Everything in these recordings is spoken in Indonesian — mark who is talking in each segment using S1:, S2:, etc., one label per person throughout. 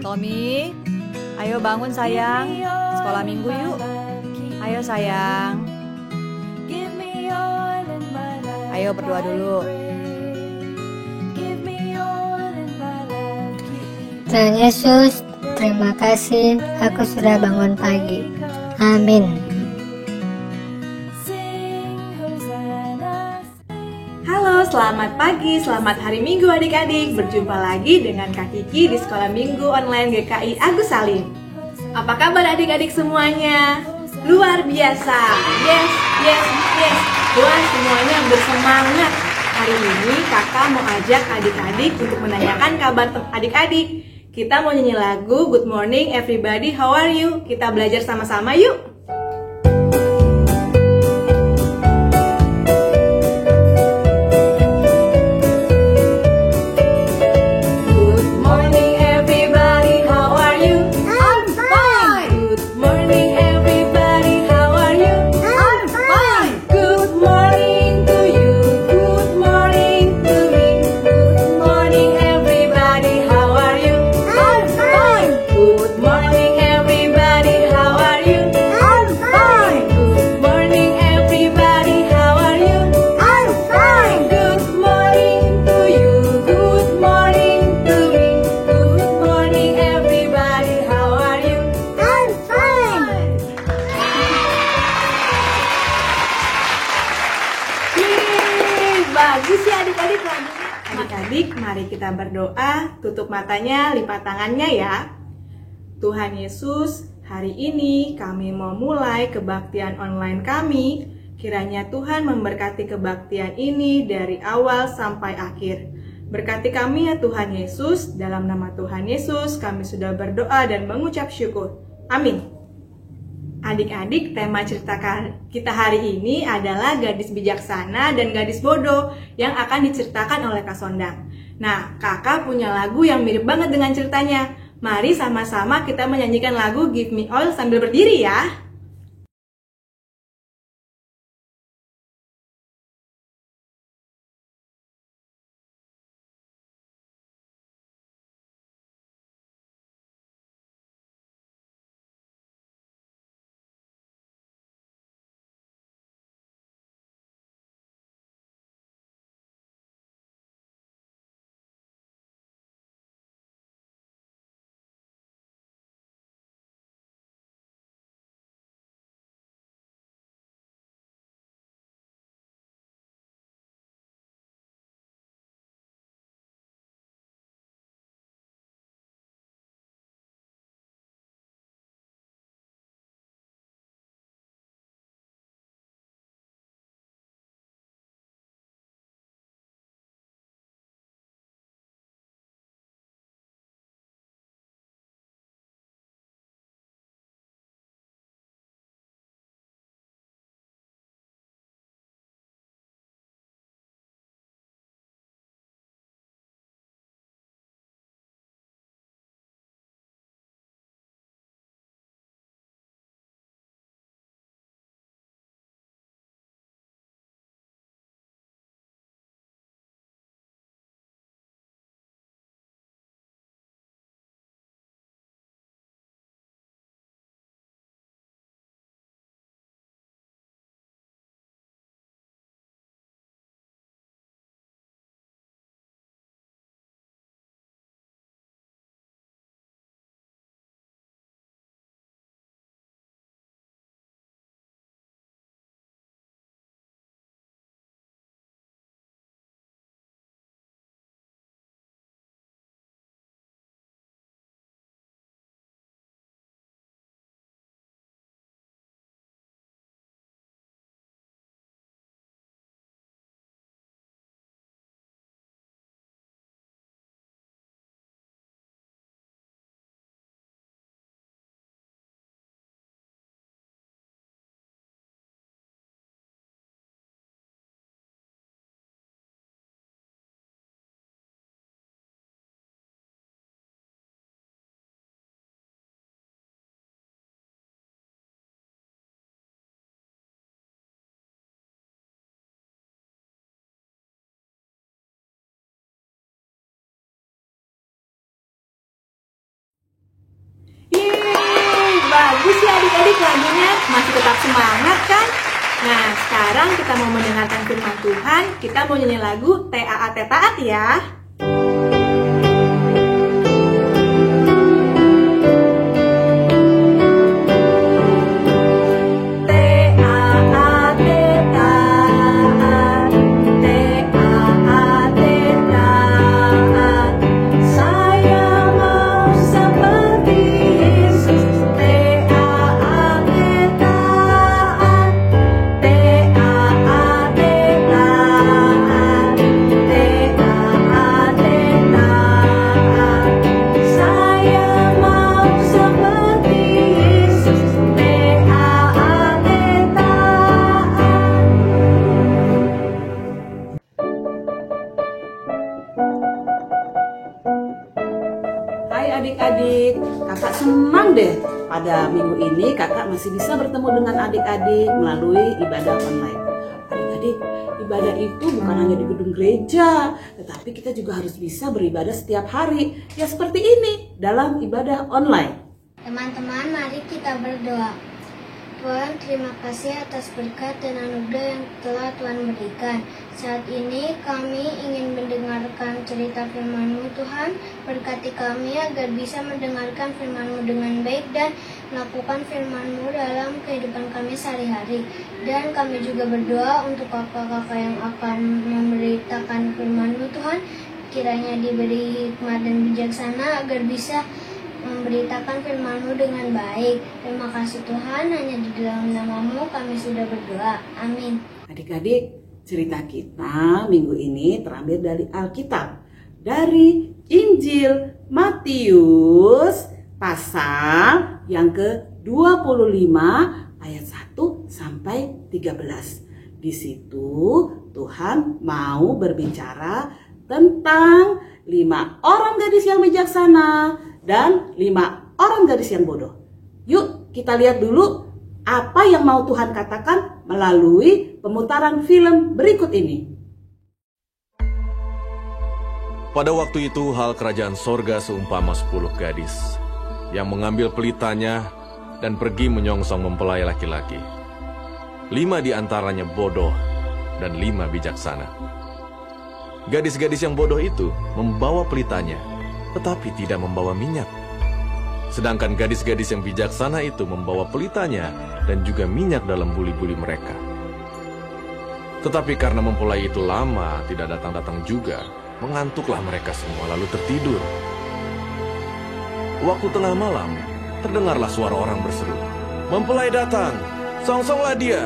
S1: Tommy, ayo bangun sayang. Sekolah minggu yuk. Ayo sayang. Ayo berdoa dulu.
S2: Tuhan Yesus, terima kasih aku sudah bangun pagi. Amin.
S3: Halo, selamat pagi, selamat hari Minggu adik-adik. Berjumpa lagi dengan Kak Kiki di Sekolah Minggu Online GKI Agus Salim. Apa kabar adik-adik semuanya? Luar biasa. Yes, yes, yes. Wah, semuanya bersemangat. Hari ini kakak mau ajak adik-adik untuk menanyakan kabar adik-adik. Kita mau nyanyi lagu Good Morning Everybody, How Are You? Kita belajar sama-sama yuk. Bagus ya adik-adik lagunya. Adik-adik, mari kita berdoa, tutup matanya, lipat tangannya ya. Tuhan Yesus, hari ini kami mau mulai kebaktian online kami. Kiranya Tuhan memberkati kebaktian ini dari awal sampai akhir. Berkati kami ya Tuhan Yesus, dalam nama Tuhan Yesus kami sudah berdoa dan mengucap syukur. Amin. Adik-adik, tema cerita kita hari ini adalah gadis bijaksana dan gadis bodoh yang akan diceritakan oleh Kak Sondang. Nah, kakak punya lagu yang mirip banget dengan ceritanya. Mari sama-sama kita menyanyikan lagu Give Me All sambil berdiri ya. Bagus ya adik-adik, lagunya masih tetap semangat kan? Nah, sekarang kita mau mendengarkan firman Tuhan. Kita mau nyanyi lagu TAAT Taat ya.
S4: Hai adik-adik, kakak senang deh pada minggu ini kakak masih bisa bertemu dengan adik-adik melalui ibadah online. Adik-adik, ibadah itu bukan hanya di gedung gereja, tetapi kita juga harus bisa beribadah setiap hari. Ya seperti ini, dalam ibadah online.
S2: Teman-teman, mari kita berdoa. Tuhan, terima kasih atas berkat dan anugerah yang telah Tuhan berikan. Saat ini kami ingin mendengarkan cerita firman-Mu, Tuhan. Berkati kami agar bisa mendengarkan firman-Mu dengan baik dan melakukan firman-Mu dalam kehidupan kami sehari-hari. Dan kami juga berdoa untuk kakak-kakak yang akan memberitakan firman-Mu, Tuhan. Kiranya diberi hikmat dan bijaksana agar bisa memberitakan firman-Mu dengan baik. Terima kasih Tuhan, hanya di dalam nama-Mu kami sudah berdoa. Amin.
S4: Adik-adik, cerita kita minggu ini terambil dari Alkitab. Dari Injil Matius pasal yang ke-25 ayat 1 sampai 13. Di situ Tuhan mau berbicara tentang 5 orang gadis yang bijaksana dan 5 orang gadis yang bodoh. Yuk kita lihat dulu apa yang mau Tuhan katakan melalui pemutaran film berikut ini.
S5: Pada waktu itu hal kerajaan sorga seumpama 10 gadis yang mengambil pelitanya dan pergi menyongsong mempelai laki-laki. 5 di antaranya bodoh dan 5 bijaksana. Gadis-gadis yang bodoh itu membawa pelitanya, tetapi tidak membawa minyak. Sedangkan gadis-gadis yang bijaksana itu membawa pelitanya dan juga minyak dalam buli-buli mereka. Tetapi karena mempelai itu lama tidak datang-datang juga, mengantuklah mereka semua lalu tertidur. Waktu tengah malam, terdengarlah suara orang berseru, "Mempelai datang, songsonglah dia."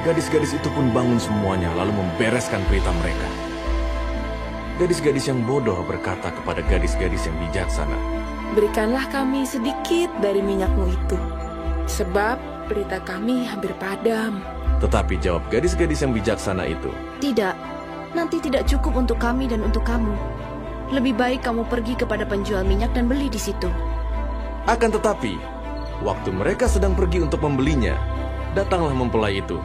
S5: Gadis-gadis itu pun bangun semuanya lalu membereskan pelita mereka. Gadis-gadis yang bodoh berkata kepada gadis-gadis yang bijaksana,
S6: "Berikanlah kami sedikit dari minyakmu itu, sebab pelita kami hampir padam."
S5: Tetapi jawab gadis-gadis yang bijaksana itu,
S7: "Tidak, nanti tidak cukup untuk kami dan untuk kamu. Lebih baik kamu pergi kepada penjual minyak dan beli di situ."
S5: Akan tetapi, waktu mereka sedang pergi untuk membelinya, datanglah mempelai itu,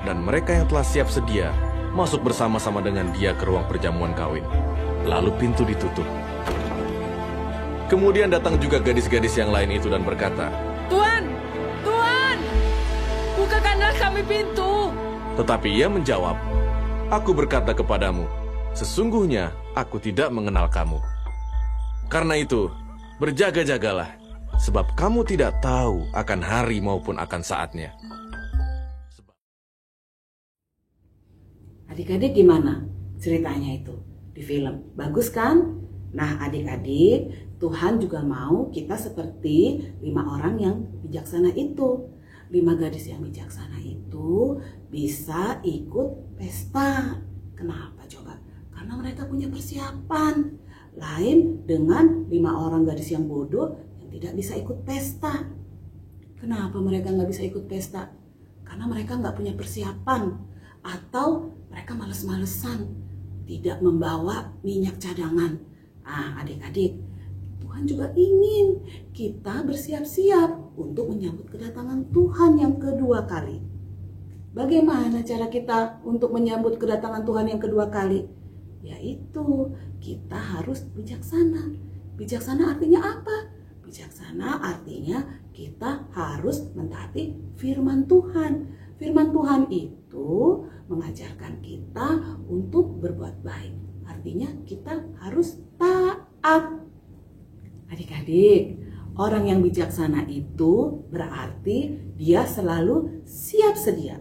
S5: dan mereka yang telah siap sedia masuk bersama-sama dengan dia ke ruang perjamuan kawin. Lalu pintu ditutup. Kemudian datang juga gadis-gadis yang lain itu dan berkata,
S6: "Tuan, Tuan, bukakanlah kami pintu."
S5: Tetapi ia menjawab, "Aku berkata kepadamu, sesungguhnya aku tidak mengenal kamu. Karena itu, berjaga-jagalah, sebab kamu tidak tahu akan hari maupun akan saatnya."
S4: Adik-adik gimana ceritanya itu di film? Bagus kan? Nah adik-adik, Tuhan juga mau kita seperti 5 orang yang bijaksana itu. 5 gadis yang bijaksana itu bisa ikut pesta. Kenapa coba? Karena mereka punya persiapan. Lain dengan 5 orang gadis yang bodoh yang tidak bisa ikut pesta. Kenapa mereka nggak bisa ikut pesta? Karena mereka nggak punya persiapan. Atau mereka males-malesan, tidak membawa minyak cadangan. Nah adik-adik, Tuhan juga ingin kita bersiap-siap untuk menyambut kedatangan Tuhan yang kedua kali. Bagaimana cara kita untuk menyambut kedatangan Tuhan yang kedua kali? Yaitu kita harus bijaksana. Bijaksana artinya apa? Bijaksana artinya kita harus mentaati firman Tuhan. Firman Tuhan itu mengajarkan kita untuk berbuat baik. Artinya kita harus taat. Adik-adik, orang yang bijaksana itu berarti dia selalu siap sedia.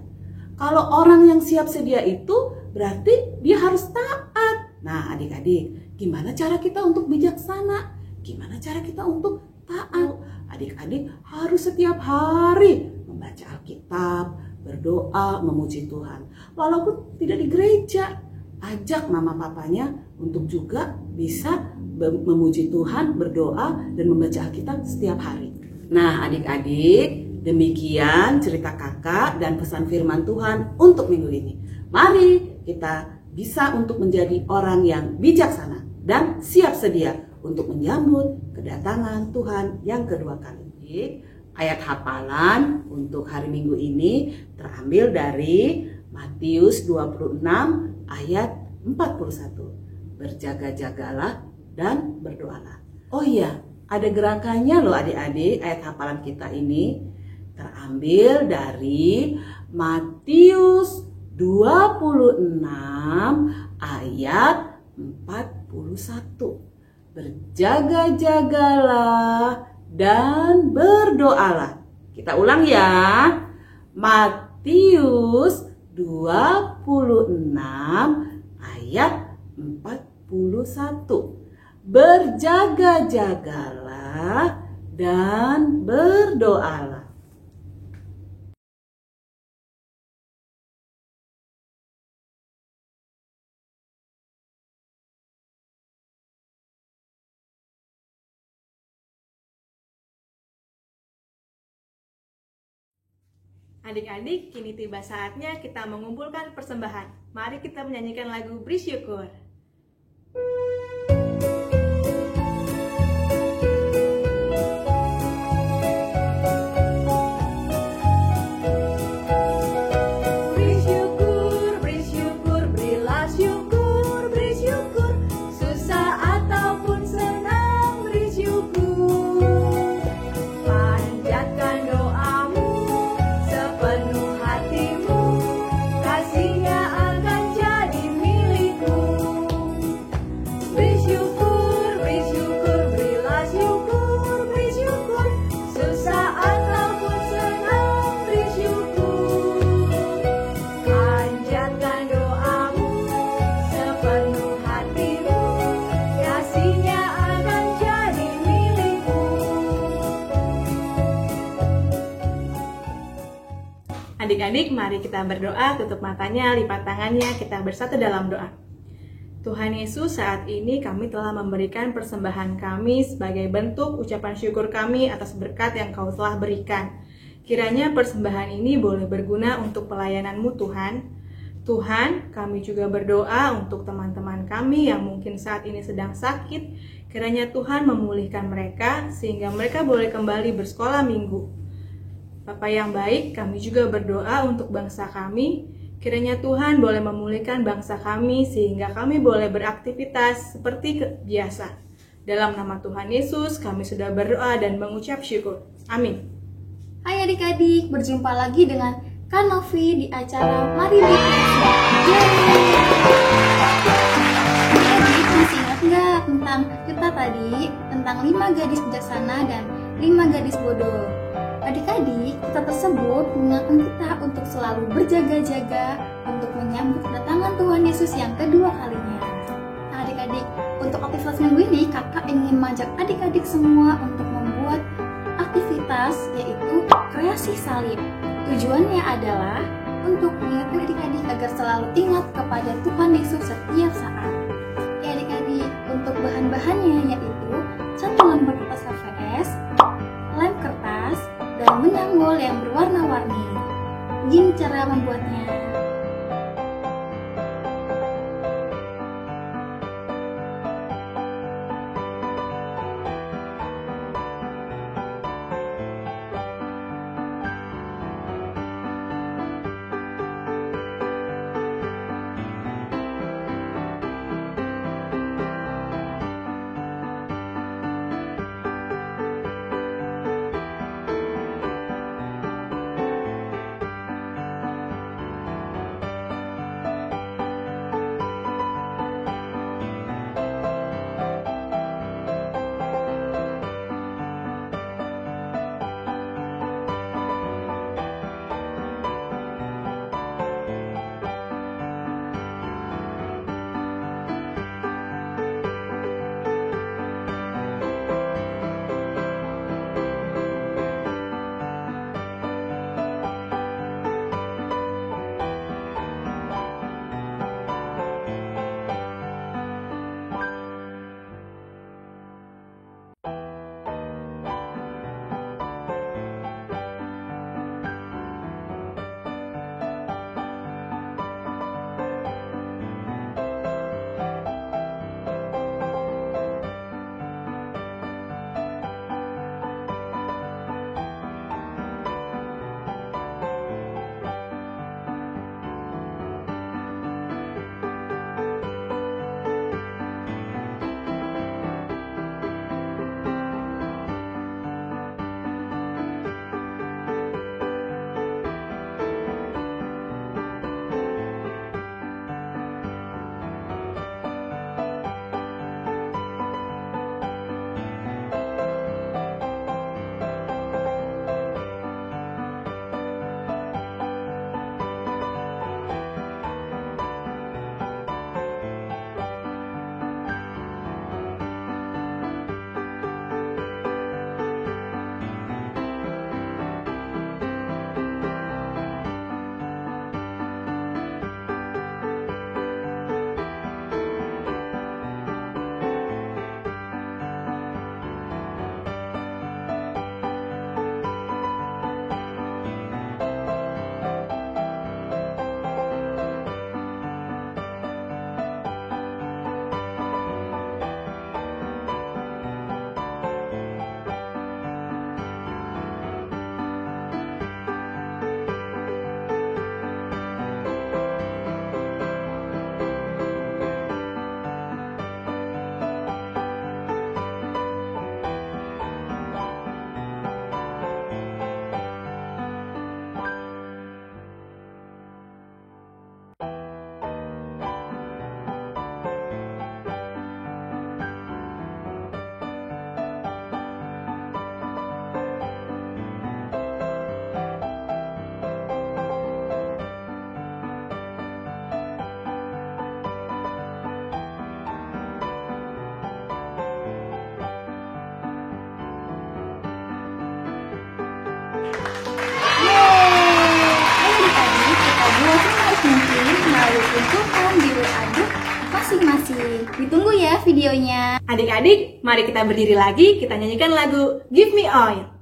S4: Kalau orang yang siap sedia itu berarti dia harus taat. Nah, adik-adik, gimana cara kita untuk bijaksana? Gimana cara kita untuk taat? Adik-adik harus setiap hari membaca Alkitab, berdoa, memuji Tuhan. Walaupun tidak di gereja, ajak mama papanya untuk juga bisa memuji Tuhan, berdoa, dan membaca Alkitab setiap hari. Nah, adik-adik, demikian cerita kakak dan pesan firman Tuhan untuk minggu ini. Mari kita bisa untuk menjadi orang yang bijaksana dan siap sedia untuk menyambut kedatangan Tuhan yang kedua kali. Ayat hafalan untuk hari Minggu ini terambil dari Matius 26 ayat 41. Berjaga-jagalah dan berdoalah. Oh iya, ada gerakannya loh adik-adik. Ayat hafalan kita ini terambil dari Matius 26 ayat 41. Berjaga-jagalah dan berdoalah. Kita ulang ya. Matius 26 ayat 41. Berjaga-jagalah dan berdoalah.
S3: Adik-adik, kini tiba saatnya kita mengumpulkan persembahan. Mari kita menyanyikan lagu Bersyukur. Adik-adik, mari kita berdoa, tutup matanya, lipat tangannya, kita bersatu dalam doa. Tuhan Yesus, saat ini kami telah memberikan persembahan kami sebagai bentuk ucapan syukur kami atas berkat yang Kau telah berikan. Kiranya persembahan ini boleh berguna untuk pelayanan-Mu Tuhan. Tuhan, kami juga berdoa untuk teman-teman kami yang mungkin saat ini sedang sakit. Kiranya Tuhan memulihkan mereka sehingga mereka boleh kembali bersekolah minggu. Bapa yang baik, kami juga berdoa untuk bangsa kami. Kiranya Tuhan boleh memulihkan bangsa kami sehingga kami boleh beraktivitas seperti biasa. Dalam nama Tuhan Yesus, kami sudah berdoa dan mengucap syukur. Amin.
S2: Hai adik-adik, berjumpa lagi dengan Kak Novi di acara Mari Berkreasi. Adik, masih ingat nggak tentang kita tadi? Tentang 5 gadis bijaksana dan 5 gadis bodoh. Adik-adik, kita tersebut mengingatkan kita untuk selalu berjaga-jaga untuk menyambut kedatangan Tuhan Yesus yang kedua kalinya. Nah adik-adik, untuk aktivitas minggu ini kakak ingin mengajak adik-adik semua untuk membuat aktivitas yaitu kreasi salib. Tujuannya adalah untuk mengingatkan adik-adik agar selalu ingat kepada Tuhan Yesus setiap saat. Ya adik-adik, untuk bahan-bahannya yaitu 1 lembar kertas HVS, lem kertas, dan menyanggul yang berwarna-warni. Begini cara membuatnya.
S8: mungkin melalui keuntungan biru aduk masing-masing. Ditunggu ya videonya.
S3: Adik-adik, mari kita berdiri lagi, kita nyanyikan lagu Give Me Oil.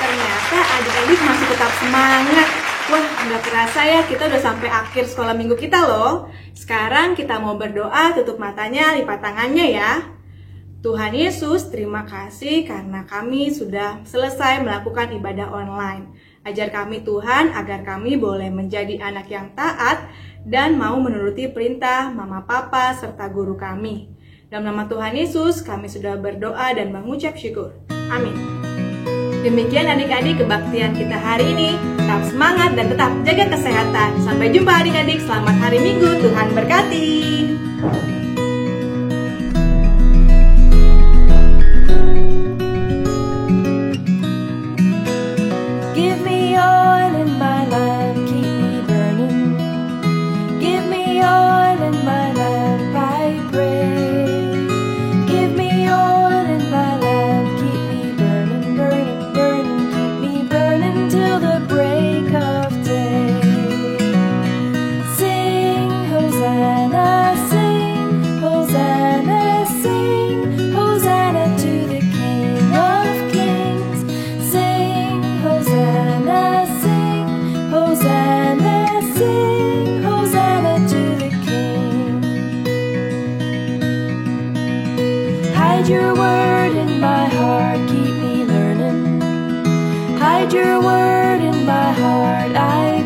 S3: Ternyata adik-adik masih tetap semangat. Wah, nggak kerasa ya kita udah sampai akhir sekolah minggu kita loh. Sekarang kita mau berdoa, tutup matanya, lipat tangannya ya. Tuhan Yesus, terima kasih karena kami sudah selesai melakukan ibadah online. Ajar kami Tuhan agar kami boleh menjadi anak yang taat dan mau menuruti perintah mama papa serta guru kami. Dalam nama Tuhan Yesus kami sudah berdoa dan mengucap syukur. Amin. Demikian adik-adik kebaktian kita hari ini. Tetap semangat dan tetap jaga kesehatan. Sampai jumpa adik-adik, selamat hari Minggu, Tuhan berkati.
S9: Give me oil in my lamp, keep me burning. Give me oil in my lamp, I pray. Give me oil in my lamp, keep me burning, burning, burning. Keep me burning till the break of day. Sing, Hosanna, sing, Hosanna, sing, Hosanna to the King of Kings. Sing, Hosanna, sing, Hosanna, sing, Hosanna to the King. Hide your word in my heart, keep me learning. Hide your word in my heart, I